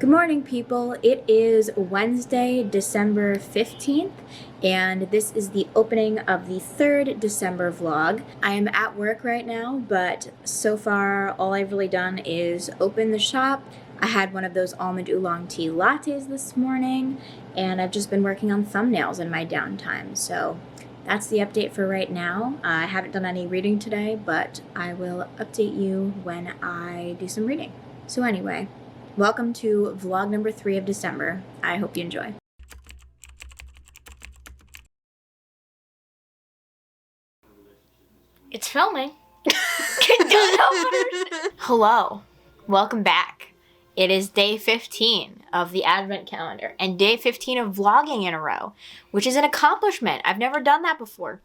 Good morning, people. It is Wednesday, December 15th, and this is the opening of the third December vlog. I am at work right now, but so far all I've really done is open the shop. I had one of those almond oolong tea lattes this morning, and I've just been working on thumbnails in my downtime, so that's the update for right now. I haven't done any reading today, but I will update you when I do some reading. So anyway, welcome to vlog number 3 of December. I hope you enjoy. It's filming. Hello. Welcome back. It is day 15 of the Advent calendar and day 15 of vlogging in a row, which is an accomplishment. I've never done that before.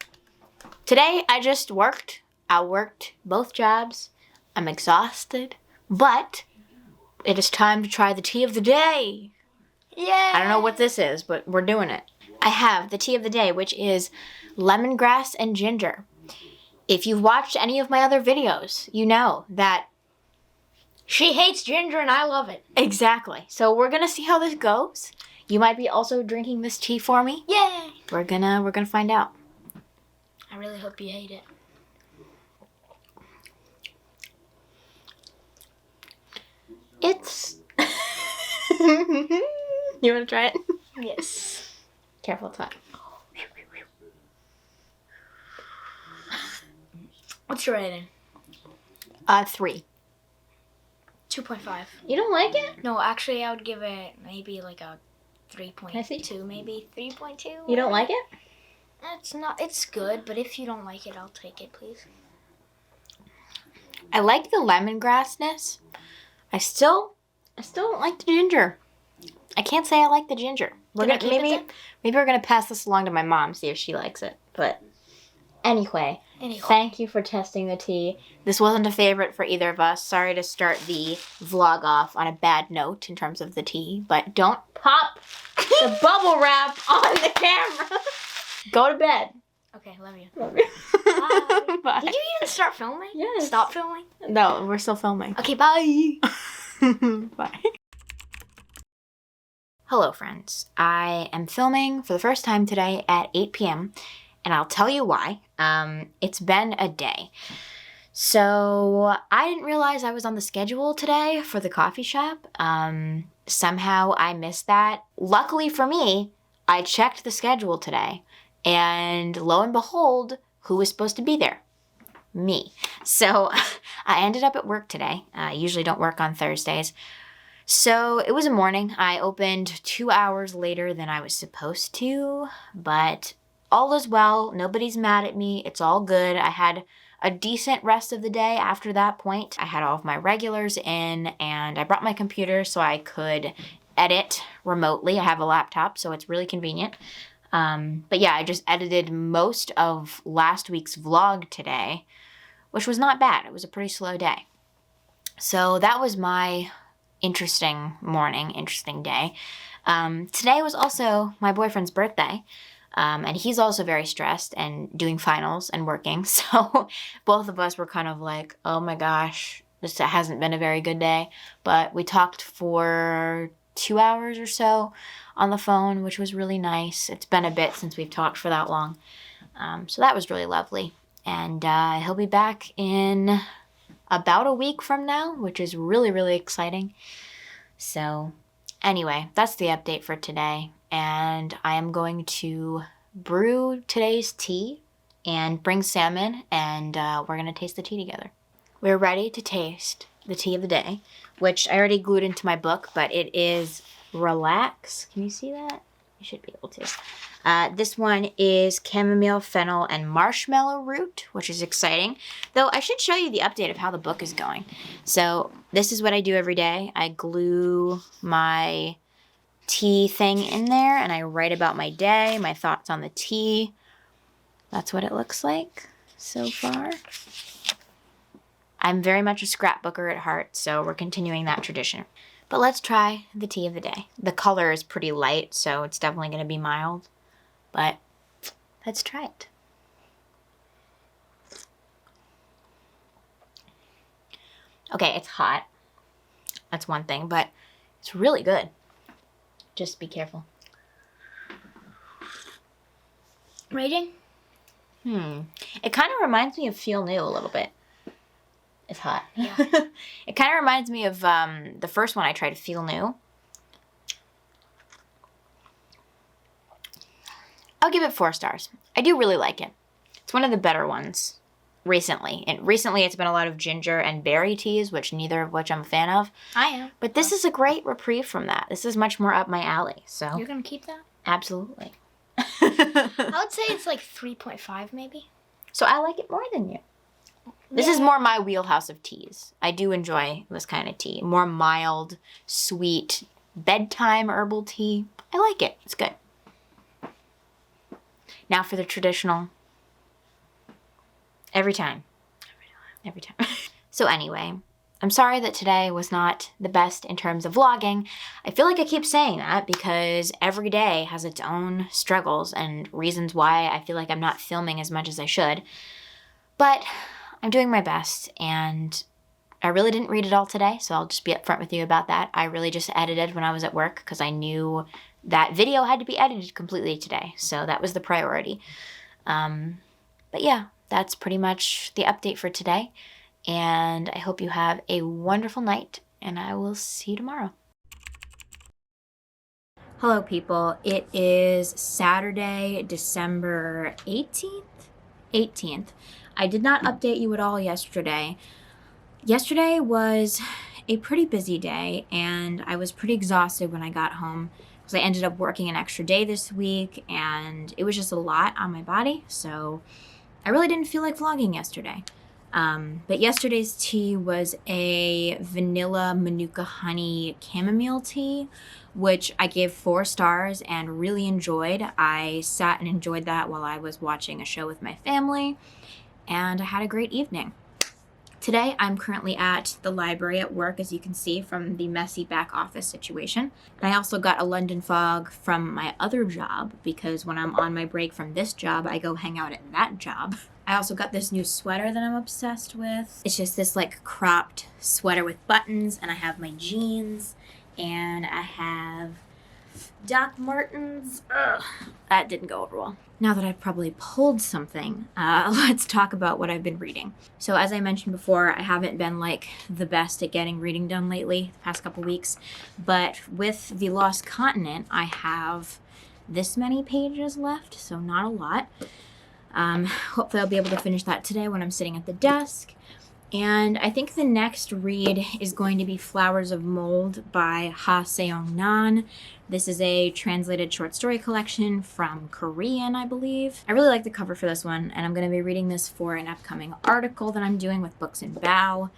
Today, I just worked. I worked both jobs. I'm exhausted, but it is time to try the tea of the day. Yay! I don't know what this is, but we're doing it. I have the tea of the day, which is lemongrass and ginger. If you've watched any of my other videos, you know that she hates ginger and I love it. Exactly. So we're gonna see how this goes. You might be also drinking this tea for me. Yay! We're gonna find out. I really hope you hate it. It's You wanna try it? Yes. Careful time. What's your rating? 3. 2.5. You don't like it? No, actually I would give it maybe like a I see. 3.2, maybe 3.2. You don't like it? It's good, but if you don't like it, I'll take it, please. I like the lemongrassness. I still don't like the ginger. I can't say I like the ginger. Maybe we're gonna pass this along to my mom, see if she likes it. But anyway, thank you for testing the tea. This wasn't a favorite for either of us. Sorry to start the vlog off on a bad note in terms of the tea, but don't pop the bubble wrap on the camera. Go to bed. Okay, love you. Love you. Bye. Bye. Did you even start filming? Yes. Stop filming? No, we're still filming. Okay, bye. Bye. Hello, friends. I am filming for the first time today at 8 p.m. and I'll tell you why. It's been a day. So I didn't realize I was on the schedule today for the coffee shop. Somehow I missed that. Luckily for me, I checked the schedule today, and lo and behold, who was supposed to be there? Me. So I ended up at work today. I usually don't work on Thursdays. So it was a morning. I opened 2 hours later than I was supposed to, but all is well. Nobody's mad at me. It's all good. I had a decent rest of the day after that point. I had all of my regulars in, and I brought my computer so I could edit remotely. I have a laptop, so it's really convenient. But yeah, I just edited most of last week's vlog today, which was not bad. It was a pretty slow day. So that was my interesting morning, interesting day. Today was also my boyfriend's birthday, and he's also very stressed and doing finals and working. So both of us were kind of like, oh my gosh, this hasn't been a very good day. But we talked for 2 hours or so on the phone, which was really nice. It's been a bit since we've talked for that long. So that was really lovely. And he'll be back in about a week from now, which is really, really exciting. So anyway, that's the update for today. And I am going to brew today's tea and bring salmon, and we're going to taste the tea together. We're ready to taste the tea of the day, which I already glued into my book, but it is Relax. Can you see that? You should be able to. This one is chamomile, fennel, and marshmallow root, which is exciting. Though I should show you the update of how the book is going. So this is what I do every day. I glue my tea thing in there, and I write about my day, my thoughts on the tea. That's what it looks like so far. I'm very much a scrapbooker at heart, so we're continuing that tradition. But let's try the tea of the day. The color is pretty light, so it's definitely going to be mild. But let's try it. Okay, it's hot. That's one thing, but It's really good. Just be careful. Rating? It kind of reminds me of Feel New a little bit. It's hot. Yeah. It kind of reminds me of the first one I tried, Feel New. I'll give it 4 stars. I do really like it. It's one of the better ones recently. And recently it's been a lot of ginger and berry teas, neither of which I'm a fan of. I am. But this is a great reprieve from that. This is much more up my alley. So You're going to keep that? absolutely. I would say it's like 3.5 maybe. So I like it more than you. This is more my wheelhouse of teas. I do enjoy this kind of tea. More mild, sweet, bedtime herbal tea. I like it. It's good. Now for the traditional. Every time. Every time. So anyway, I'm sorry that today was not the best in terms of vlogging. I feel like I keep saying that because every day has its own struggles and reasons why I feel like I'm not filming as much as I should. But I'm doing my best, and I really didn't read it all today, so I'll just be upfront with you about that. I really just edited when I was at work because I knew that video had to be edited completely today, so that was the priority. But yeah, that's pretty much the update for today, and I hope you have a wonderful night, and I will see you tomorrow. Hello, people. It is Saturday, December 18th? 18th. I did not update you at all yesterday. Yesterday was a pretty busy day, and I was pretty exhausted when I got home because I ended up working an extra day this week, and it was just a lot on my body, so I really didn't feel like vlogging yesterday. But yesterday's tea was a vanilla manuka honey chamomile tea, which I gave 4 stars and really enjoyed. I sat and enjoyed that while I was watching a show with my family, and I had a great evening. Today, I'm currently at the library at work, as you can see from the messy back office situation. And I also got a London fog from my other job, because when I'm on my break from this job, I go hang out at that job. I also got this new sweater that I'm obsessed with. It's just this like cropped sweater with buttons, and I have my jeans, and I have Doc Martens. Ugh, that didn't go over well. Now that I've probably pulled something, let's talk about what I've been reading. So as I mentioned before, I haven't been like the best at getting reading done lately, the past couple weeks. But with The Lost Continent, I have this many pages left, so not a lot. Hopefully I'll be able to finish that today when I'm sitting at the desk. And I think the next read is going to be Flowers of Mold by Ha Seong-nan. This is a translated short story collection from Korean, I believe. I really like the cover for this one, and I'm going to be reading this for an upcoming article that I'm doing with Books and Bao.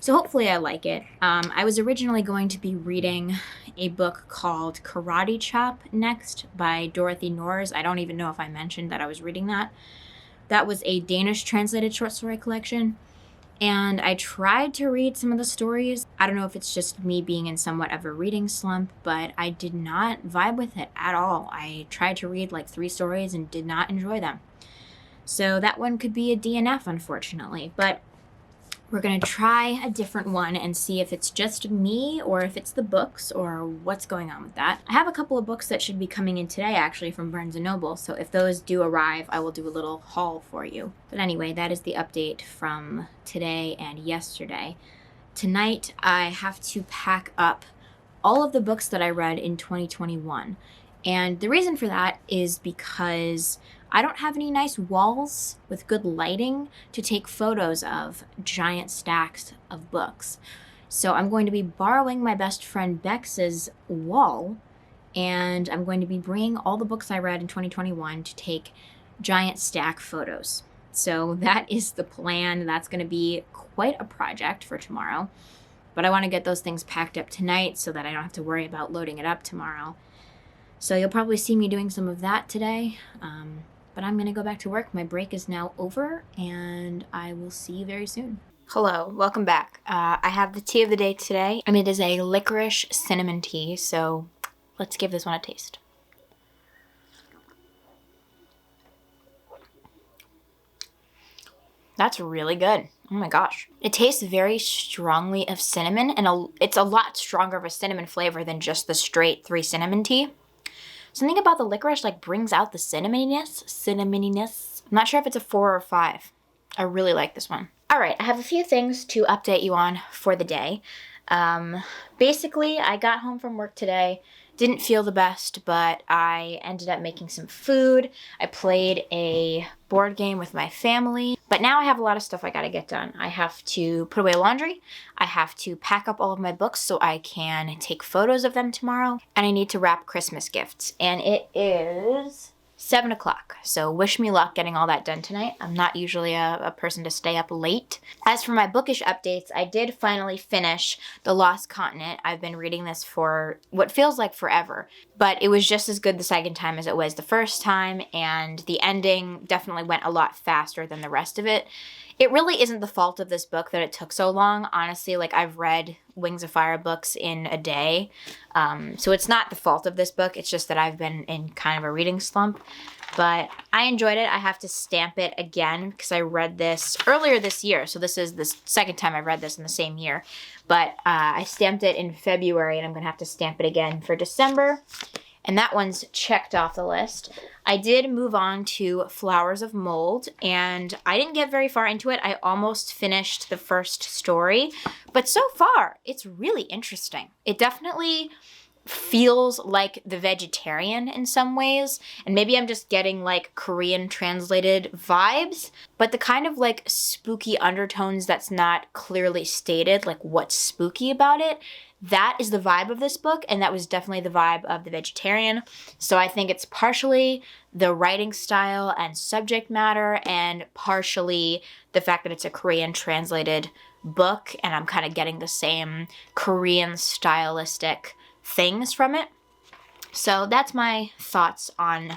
So hopefully I like it. I was originally going to be reading a book called Karate Chop next by Dorothy Nors. I don't even know if I mentioned that I was reading that. That was a Danish translated short story collection. And I tried to read some of the stories. I don't know if it's just me being in somewhat of a reading slump, but I did not vibe with it at all. I tried to read like 3 stories and did not enjoy them. So that one could be a DNF, unfortunately. But we're going to try a different one and see if it's just me or if it's the books or what's going on with that. I have a couple of books that should be coming in today, actually, from Barnes & Noble. So if those do arrive, I will do a little haul for you. But anyway, that is the update from today and yesterday. Tonight, I have to pack up all of the books that I read in 2021. And the reason for that is because I don't have any nice walls with good lighting to take photos of giant stacks of books. So I'm going to be borrowing my best friend Bex's wall, and I'm going to be bringing all the books I read in 2021 to take giant stack photos. So that is the plan. That's going to be quite a project for tomorrow. But I want to get those things packed up tonight so that I don't have to worry about loading it up tomorrow. So you'll probably see me doing some of that today. But I'm going to go back to work. My break is now over, and I will see you very soon. Hello, welcome back. I have the tea of the day today, and it is a licorice cinnamon tea, so let's give this one a taste. That's really good. Oh my gosh. It tastes very strongly of cinnamon, and it's a lot stronger of a cinnamon flavor than just the straight 3 cinnamon tea. Something about the licorice like brings out the cinnamoniness. I'm not sure if it's a 4 or 5. I really like this one. All right, I have a few things to update you on for the day. Basically, I got home from work today. Didn't feel the best, but I ended up making some food. I played a board game with my family, but now I have a lot of stuff I gotta get done. I have to put away laundry. I have to pack up all of my books so I can take photos of them tomorrow, and I need to wrap Christmas gifts. And it is 7 o'clock, so wish me luck getting all that done tonight. I'm not usually a person to stay up late. As for my bookish updates, I did finally finish The Lost Continent. I've been reading this for what feels like forever, but it was just as good the second time as it was the first time, and the ending definitely went a lot faster than the rest of it. It really isn't the fault of this book that it took so long. Honestly, like I've read Wings of Fire books in a day. So it's not the fault of this book. It's just that I've been in kind of a reading slump. But I enjoyed it. I have to stamp it again because I read this earlier this year. So this is the second time I've read this in the same year. But I stamped it in February, and I'm going to have to stamp it again for December. And that one's checked off the list. I did move on to Flowers of Mold, and I didn't get very far into it. I almost finished the first story, but so far, it's really interesting. It definitely feels like The Vegetarian in some ways, and maybe I'm just getting like Korean translated vibes, but the kind of like spooky undertones that's not clearly stated, like what's spooky about it, that is the vibe of this book, and that was definitely the vibe of The Vegetarian. So I think it's partially the writing style and subject matter, and partially the fact that it's a Korean translated book, and I'm kind of getting the same Korean stylistic things from it. So that's my thoughts on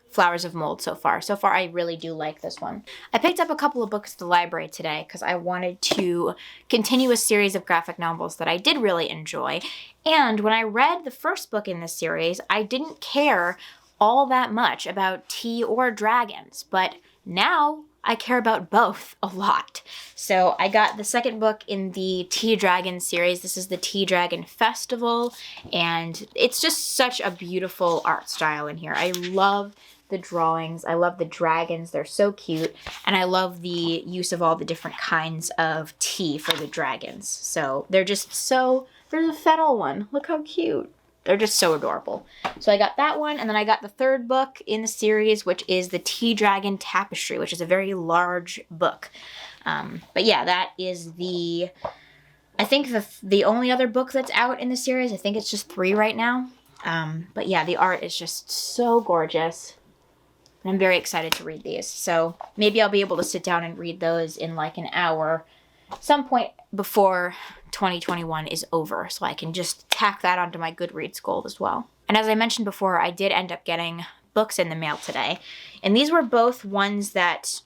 Flowers of Mold so far. So far, I really do like this one. I picked up a couple of books at the library today because I wanted to continue a series of graphic novels that I did really enjoy. And when I read the first book in this series, I didn't care all that much about tea or dragons, but now I care about both a lot. So I got the second book in the Tea Dragon series. This is the Tea Dragon Festival, and it's just such a beautiful art style in here. I love the drawings. I love the dragons. They're so cute. And I love the use of all the different kinds of tea for the dragons. So they're just so, there's a fennel one. Look how cute. They're just so adorable. So I got that one, and then I got the third book in the series, which is the Tea Dragon Tapestry, which is a very large book. But yeah, that is I think the only other book that's out in the series. I think it's just 3 right now. But yeah, the art is just so gorgeous. And I'm very excited to read these. So maybe I'll be able to sit down and read those in like an hour, some point before 2021 is over, so I can just tack that onto my Goodreads goal as well. And as I mentioned before, I did end up getting books in the mail today. And these were both ones that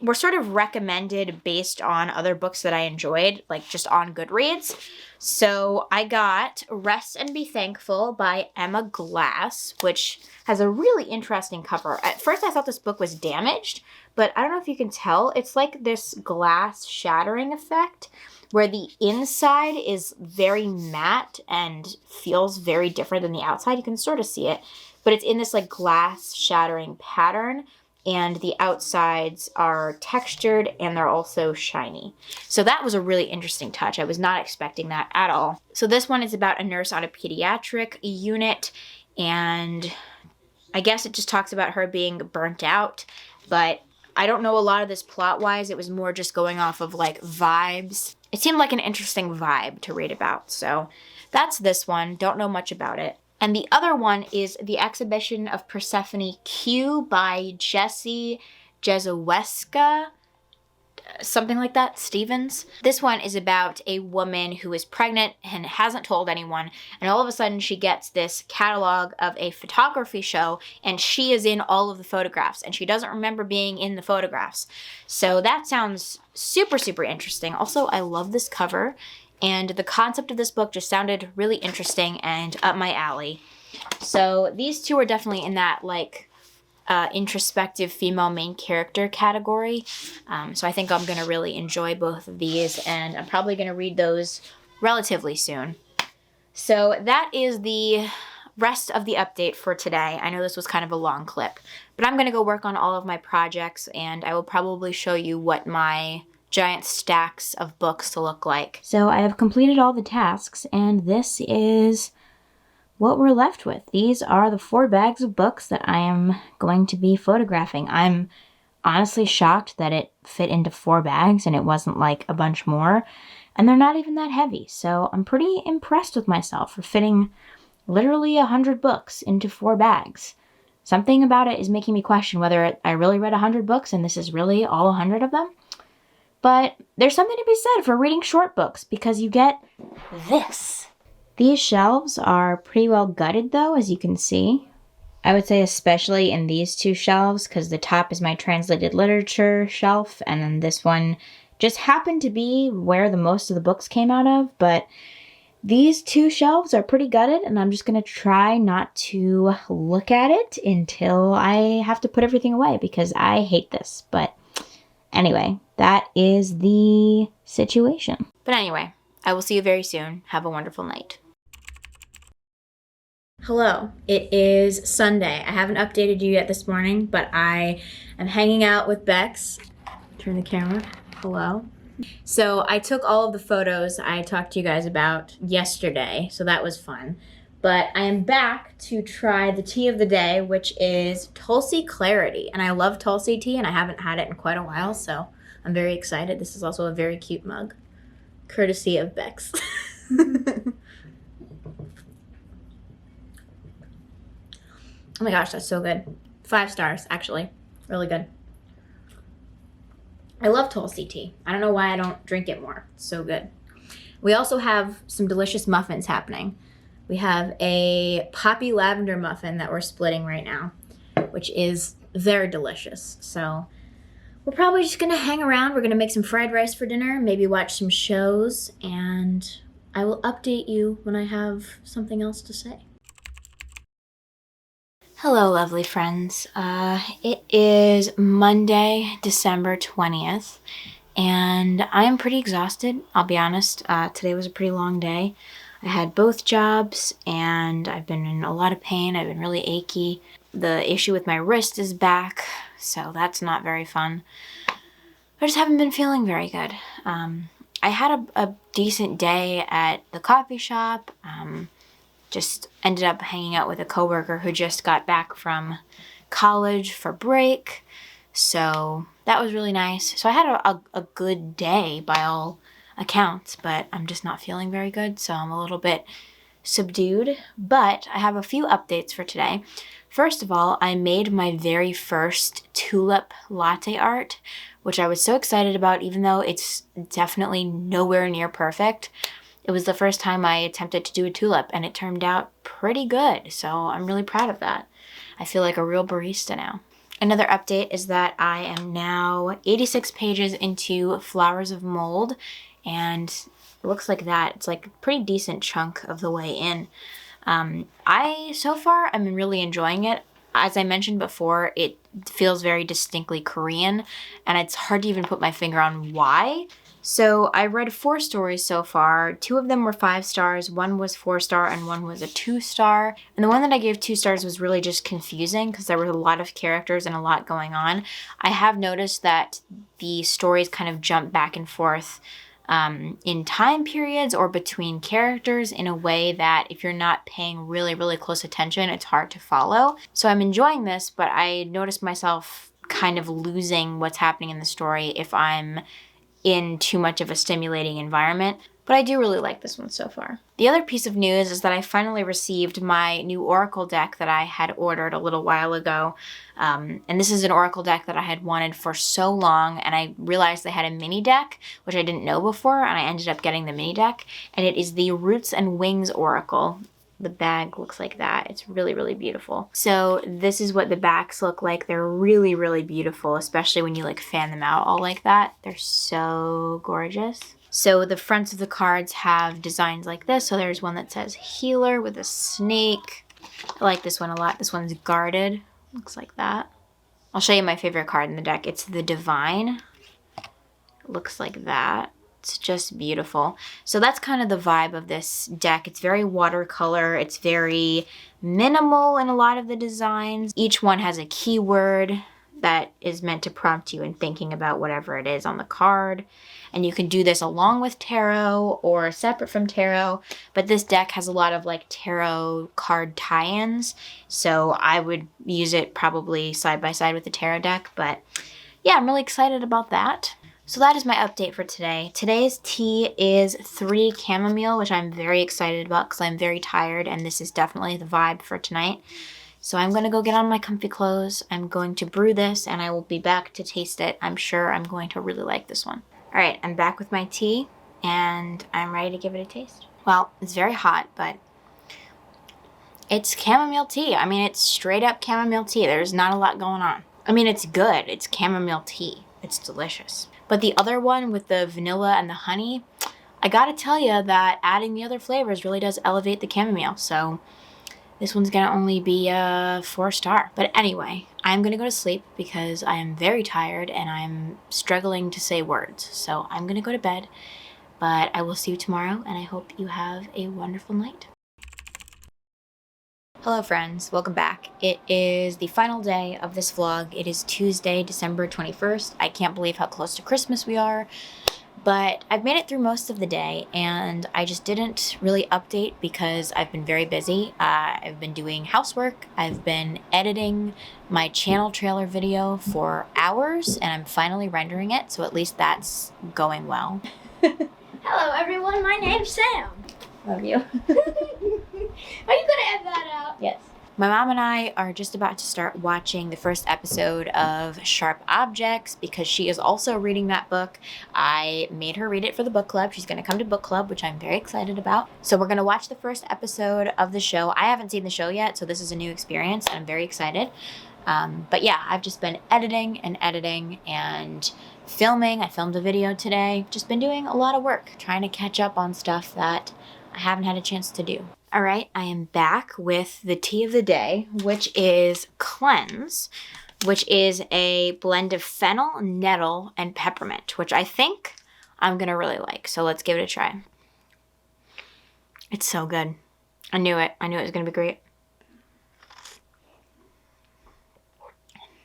were sort of recommended based on other books that I enjoyed, like just on Goodreads. So I got Rest and Be Thankful by Emma Glass, which has a really interesting cover. At first I thought this book was damaged, but I don't know if you can tell. It's like this glass shattering effect where the inside is very matte and feels very different than the outside. You can sort of see it, but it's in this like glass shattering pattern, and the outsides are textured and they're also shiny. So that was a really interesting touch. I was not expecting that at all. So this one is about a nurse on a pediatric unit, and I guess it just talks about her being burnt out, but I don't know a lot of this plot-wise. It was more just going off of like vibes. It seemed like an interesting vibe to read about. So that's this one. Don't know much about it. And the other one is The Exhibition of Persephone Q by Jessie, Jesuska, something like that, Stevens. This one is about a woman who is pregnant and hasn't told anyone, and all of a sudden she gets this catalog of a photography show, and she is in all of the photographs, and she doesn't remember being in the photographs. So that sounds super, super interesting. Also, I love this cover, and the concept of this book just sounded really interesting and up my alley. So these two are definitely in that like introspective female main character category. So I think I'm going to really enjoy both of these, and I'm probably going to read those relatively soon. So that is the rest of the update for today. I know this was kind of a long clip, but I'm going to go work on all of my projects, and I will probably show you what my giant stacks of books to look like. So I have completed all the tasks, and this is what we're left with. These are the 4 bags of books that I am going to be photographing. I'm honestly shocked that it fit into 4 bags and it wasn't like a bunch more. And they're not even that heavy, so I'm pretty impressed with myself for fitting literally 100 books into 4 bags. Something about it is making me question whether I really read 100 books and this is really all 100 of them. But there's something to be said for reading short books because you get this. These shelves are pretty well gutted though, as you can see. I would say especially in these 2 shelves because the top is my translated literature shelf and then this one just happened to be where the most of the books came out of, but these 2 shelves are pretty gutted and I'm just going to try not to look at it until I have to put everything away because I hate this. But anyway, that is the situation. But anyway, I will see you very soon. Have a wonderful night. Hello, it is Sunday. I haven't updated you yet this morning, but I am hanging out with Bex. Turn the camera. Hello. So I took all of the photos I talked to you guys about yesterday, so that was fun. But I am back to try the tea of the day, which is Tulsi Clarity. And I love Tulsi tea, and I haven't had it in quite a while, so I'm very excited. This is also a very cute mug, courtesy of Bex. Oh my gosh, that's so good. 5 stars, actually. Really good. I love Tulsi tea. I don't know why I don't drink it more. It's so good. We also have some delicious muffins happening. We have a poppy lavender muffin that we're splitting right now, which is very delicious. So we're probably just gonna hang around. We're gonna make some fried rice for dinner, maybe watch some shows, and I will update you when I have something else to say. Hello, lovely friends. It is Monday, December 20th, and I am pretty exhausted, I'll be honest. Today was a pretty long day. I had both jobs, and I've been in a lot of pain. I've been really achy. The issue with my wrist is back, so that's not very fun. I just haven't been feeling very good. I had a decent day at the coffee shop. Just ended up hanging out with a coworker who just got back from college for break. So that was really nice. So I had a good day by all accounts, but I'm just not feeling very good. So I'm a little bit subdued, but I have a few updates for today. First of all, I made my very first Tulip Latte Art, which I was so excited about, even though it's definitely nowhere near perfect. It was the first time I attempted to do a tulip, and it turned out pretty good, so I'm really proud of that. I feel like a real barista now. Another update is that I am now 86 pages into Flowers of Mold, and it looks like that. It's like a pretty decent chunk of the way in. So far, I'm really enjoying it. As I mentioned before, it feels very distinctly Korean, and it's hard to even put my finger on why. So I read 4 stories so far. 2 of them were 5 stars, 1 was 4-star, and 1 was a 2-star. And the one that I gave 2 stars was really just confusing because there were a lot of characters and a lot going on. I have noticed that the stories kind of jump back and forth in time periods or between characters in a way that if you're not paying really, really close attention, it's hard to follow. So I'm enjoying this, but I noticed myself kind of losing what's happening in the story if I'm in too much of a stimulating environment, but I do really like this one so far. The other piece of news is that I finally received my new Oracle deck that I had ordered a little while ago, and this is an Oracle deck that I had wanted for so long, and I realized they had a mini deck, which I didn't know before, and I ended up getting the mini deck, and it is the Roots and Wings Oracle. The bag looks like that. It's really, really beautiful. So this is what the backs look like. They're really, really beautiful, especially when you like fan them out all like that. They're so gorgeous. So the fronts of the cards have designs like this. So there's one that says healer with a snake. I like this one a lot. This one's guarded. Looks like that. I'll show you my favorite card in the deck. It's the Divine. It looks like that. It's just beautiful. So that's kind of the vibe of this deck. It's very watercolor. It's very minimal in a lot of the designs. Each one has a keyword that is meant to prompt you in thinking about whatever it is on the card. And you can do this along with tarot or separate from tarot. But this deck has a lot of like tarot card tie-ins. So I would use it probably side by side with the tarot deck. But yeah, I'm really excited about that. So that is my update for today. Today's tea is 3 chamomile, which I'm very excited about because I'm very tired and this is definitely the vibe for tonight. So I'm going to go get on my comfy clothes. I'm going to brew this and I will be back to taste it. I'm sure I'm going to really like this one. All right, I'm back with my tea and I'm ready to give it a taste. Well, it's very hot, but it's chamomile tea. I mean, it's straight up chamomile tea. There's not a lot going on. I mean, it's good. It's chamomile tea. It's delicious. But the other one with the vanilla and the honey, I gotta tell you that adding the other flavors really does elevate the chamomile. So this one's gonna only be a 4-star. But anyway, I'm gonna go to sleep because I am very tired and I'm struggling to say words. So I'm gonna go to bed, but I will see you tomorrow and I hope you have a wonderful night. Hello friends, welcome back. It is the final day of this vlog. It is Tuesday, December 21st. I can't believe how close to Christmas we are, but I've made it through most of the day and I just didn't really update because I've been very busy. I've been doing housework. I've been editing my channel trailer video for hours and I'm finally rendering it, so at least that's going well. Hello, everyone. My name's Sam. Love you. Are you gonna edit that out? Yes. My mom and I are just about to start watching the first episode of Sharp Objects because she is also reading that book. I made her read it for the book club. She's going to come to book club, which I'm very excited about. So we're going to watch the first episode of the show. I haven't seen the show yet, so this is a new experience and I'm very excited. But yeah, I've just been editing and filming. I filmed a video today. Just been doing a lot of work, trying to catch up on stuff that I haven't had a chance to do. All right, I am back with the tea of the day, which is Cleanse, which is a blend of fennel, nettle, and peppermint, which I think I'm gonna really like. So let's give it a try. It's so good. I knew it. I knew it was gonna be great.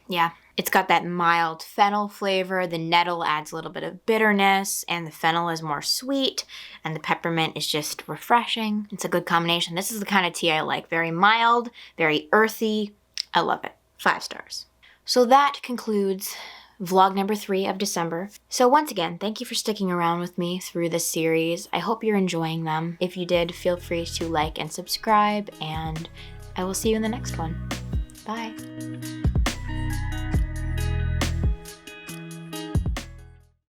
Yeah, it's got that mild fennel flavor. The nettle adds a little bit of bitterness, and the fennel is more sweet, and the peppermint is just refreshing. It's a good combination. This is the kind of tea I like. Very mild, very earthy. I love it. 5 stars. So that concludes vlog number 3 of December. So once again, thank you for sticking around with me through this series. I hope you're enjoying them. If you did, feel free to like and subscribe, and I will see you in the next one. Bye.